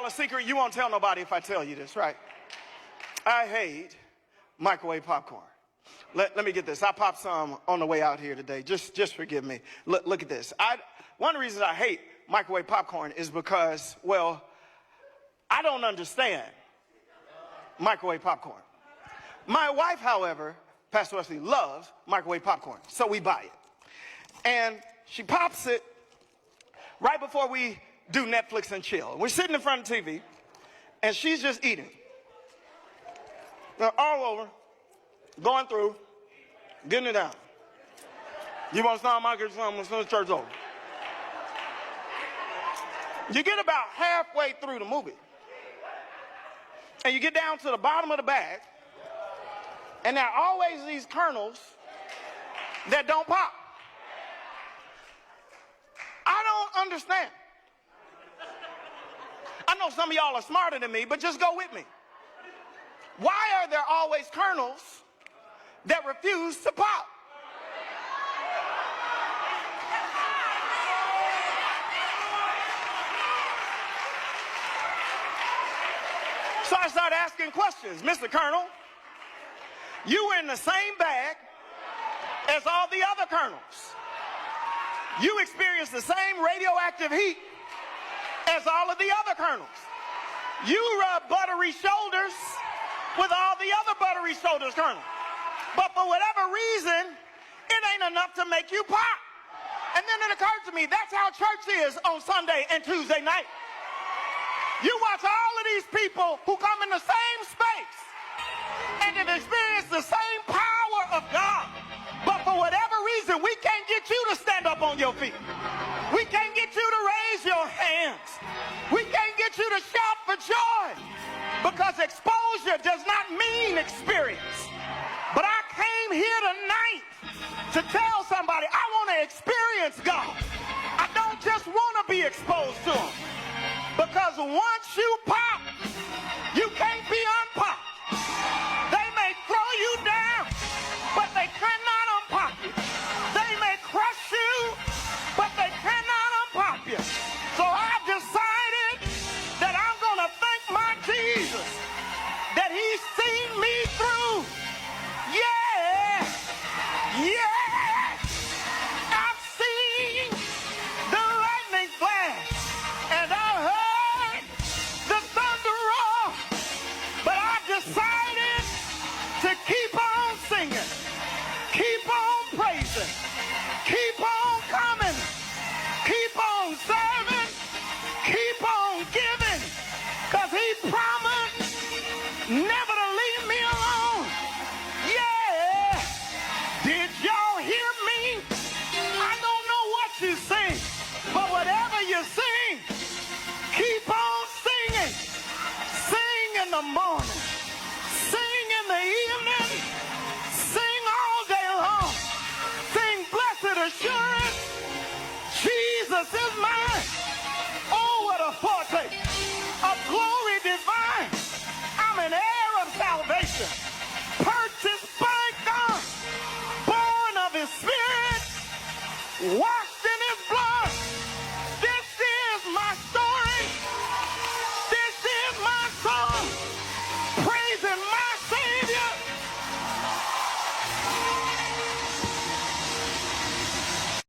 y'all a secret? You won't tell nobody if I tell you this, right? I hate microwave popcorn. Let me get this. I popped some on the way out here today. Just forgive me. Look at this. One of the reasons I hate microwave popcorn is because, well, I don't understand microwave popcorn. My wife, however, Pastor Wesley, loves microwave popcorn, so we buy it. And she pops it right before we do Netflix and chill. We're sitting in front of the TV, and she's just eating. They're all over, going through, getting it down. You want some? I'll get some as soon as church's over. You get about halfway through the movie, and you get down to the bottom of the bag, and there are always these kernels that don't pop. I don't understand. I know some of y'all are smarter than me, but just go with me. Why are there always kernels that refuse to pop? So I started asking questions. Mr. Colonel, you were in the same bag as all the other kernels. You experienced the same radioactive heat as all of the other kernels. You rub buttery shoulders with all the other buttery shoulders kernels. But for whatever reason, it ain't enough to make you pop. And then it occurred to me, that's how church is on Sunday and Tuesday night. You watch all of these people who come in the same space and have experienced the same power of God. But for whatever reason, we can't get you to stand up on your feet. We can't get you to raise your hands. We can't get you to shout for joy, because exposure does not mean experience. But I came here tonight to tell somebody I want to experience God. I don't just want to be exposed to him, because once you pop